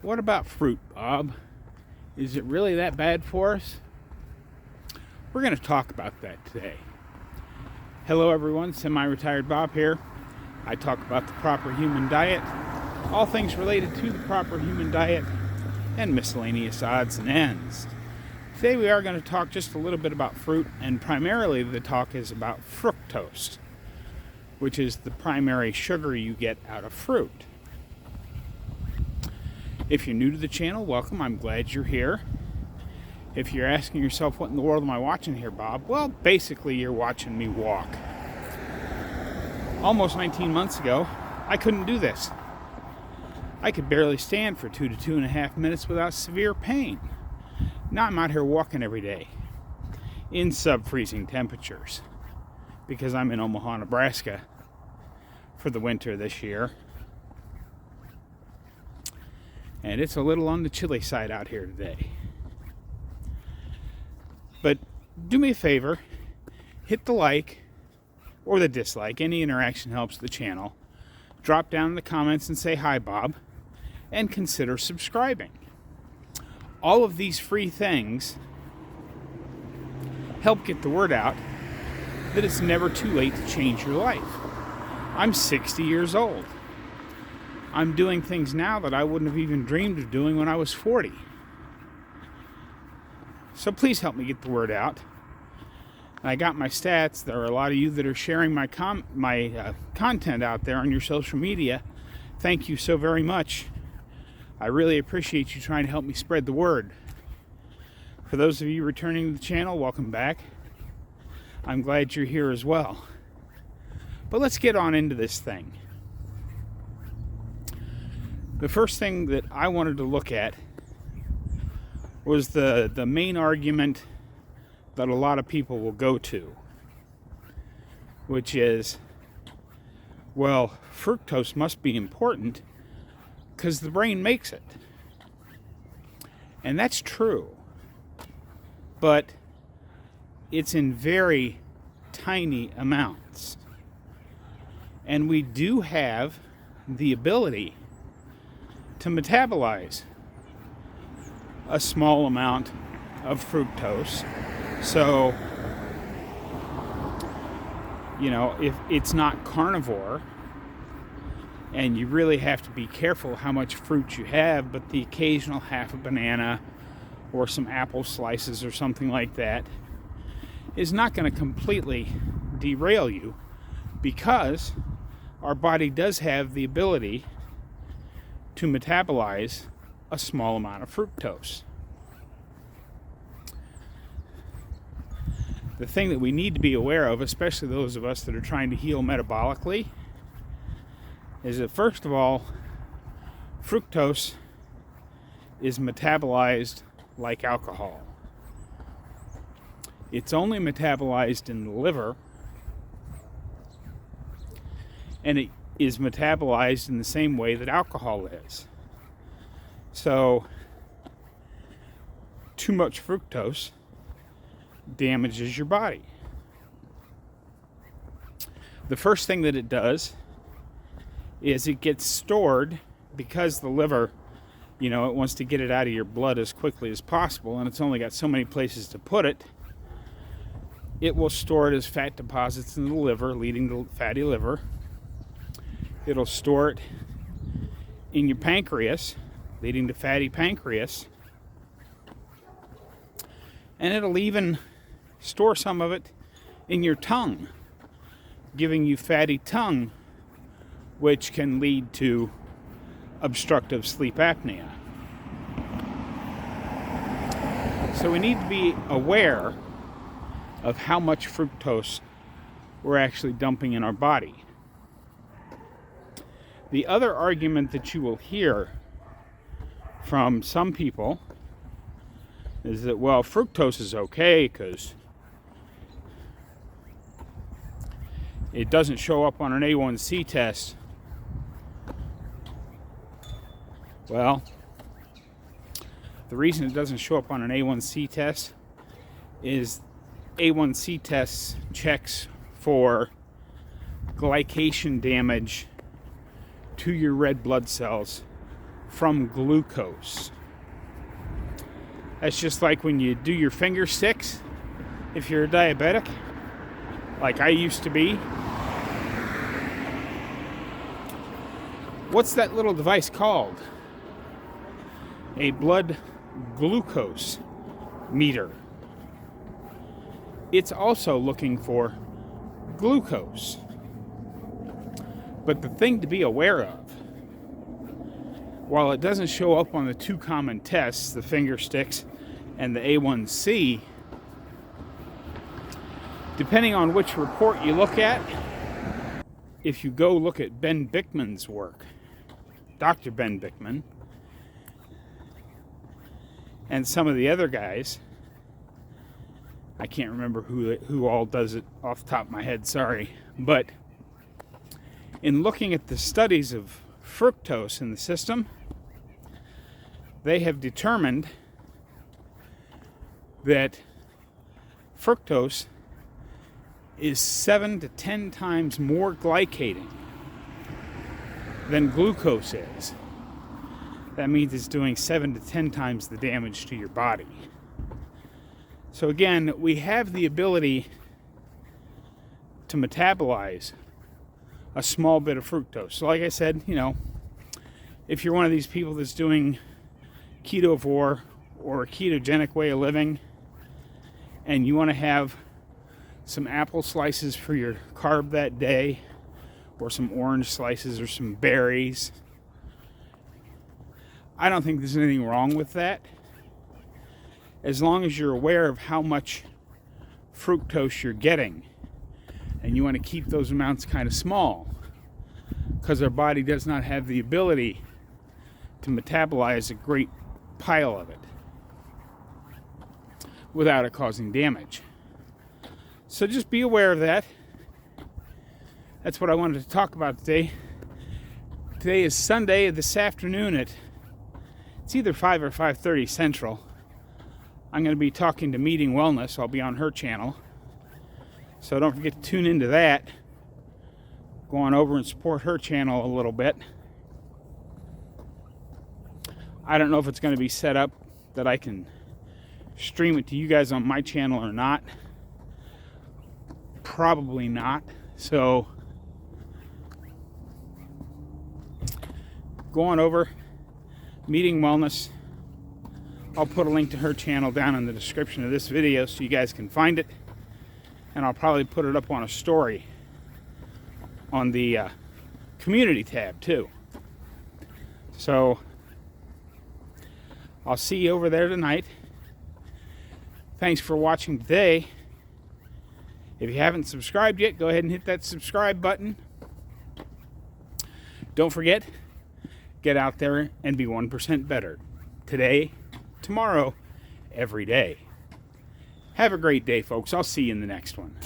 What about fruit, Bob? Is it really that bad for us? We're going to talk about that today. Hello everyone, Semi-Retired Bob here. I talk about the proper human diet, all things related to the proper human diet, and miscellaneous odds and ends. Today we are going to talk just a little bit about fruit, and primarily the talk is about fructose, which is the primary sugar you get out of fruit. If you're new to the channel, welcome. I'm glad you're here. If you're asking yourself, what in the world am I watching here, Bob? Well, basically, you're watching me walk. Almost 19 months ago, I couldn't do this. I could barely stand for 2 to 2.5 minutes without severe pain. Now I'm out here walking every day in sub-freezing temperatures because I'm in Omaha, Nebraska for the winter this year. And it's a little on the chilly side out here today. But do me a favor, hit the like or the dislike. Any interaction helps the channel. Drop down in the comments and say hi, Bob, and consider subscribing. All of these free things help get the word out that it's never too late to change your life. I'm 60 years old. I'm doing things now that I wouldn't have even dreamed of doing when I was 40. So please help me get the word out. I got my stats. There are a lot of you that are sharing my content out there on your social media. Thank you so very much. I really appreciate you trying to help me spread the word. For those of you returning to the channel, welcome back. I'm glad you're here as well. But let's get on into this thing. The first thing that I wanted to look at was the main argument that a lot of people will go to, which is, well, fructose must be important because the brain makes it. And that's true, but it's in very tiny amounts. And we do have the ability to metabolize a small amount of fructose. So, if it's not carnivore, and you really have to be careful how much fruit you have, but the occasional half a banana or some apple slices or something like that is not going to completely derail you, because our body does have the ability to metabolize a small amount of fructose. The thing that we need to be aware of, especially those of us that are trying to heal metabolically, is that first of all, fructose is metabolized like alcohol. It's only metabolized in the liver, and it is metabolized in the same way that alcohol is. So, too much fructose damages your body. The first thing that it does is it gets stored, because the liver, it wants to get it out of your blood as quickly as possible, and it's only got so many places to put it. It will store it as fat deposits in the liver, leading to fatty liver. It'll store it in your pancreas, leading to fatty pancreas. And it'll even store some of it in your tongue, giving you fatty tongue, which can lead to obstructive sleep apnea. So we need to be aware of how much fructose we're actually dumping in our body. The other argument that you will hear from some people is that, well, fructose is okay because it doesn't show up on an A1C test. Well, the reason it doesn't show up on an A1C test is A1C tests checks for glycation damage to your red blood cells from glucose. That's just like when you do your finger sticks, if you're a diabetic, like I used to be. What's that little device called? A blood glucose meter. It's also looking for glucose. But the thing to be aware of, while it doesn't show up on the two common tests, the finger sticks and the A1C, depending on which report you look at, if you go look at Ben Bickman's work, Dr. Ben Bickman, and some of the other guys, I can't remember who all does it off the top of my head, sorry, but in looking at the studies of fructose in the system, they have determined that fructose is 7 to 10 times more glycating than glucose is. That means it's doing 7 to 10 times the damage to your body. So again, we have the ability to metabolize a small bit of fructose. So like I said, if you're one of these people that's doing Ketovore or a ketogenic way of living, and you want to have some apple slices for your carb that day, or some orange slices or some berries, I don't think there's anything wrong with that, as long as you're aware of how much fructose you're getting, and you want to keep those amounts kind of small, because our body does not have the ability to metabolize a great pile of it without it causing damage. So just be aware of that. That's what I wanted to talk about today. Today is Sunday. This afternoon it's either 5 or 5:30 Central, I'm going to be talking to Meeting Wellness. I'll be on her channel. So don't forget to tune into that. Go on over and support her channel a little bit. I don't know if it's going to be set up that I can stream it to you guys on my channel or not. Probably not. So go on over, Meeting Wellness. I'll put a link to her channel down in the description of this video so you guys can find it. And I'll probably put it up on a story on the community tab too. So I'll see you over there tonight. Thanks for watching today. If you haven't subscribed yet, go ahead and hit that subscribe button. Don't forget, get out there and be 1% better. Today, tomorrow, every day. Have a great day, folks. I'll see you in the next one.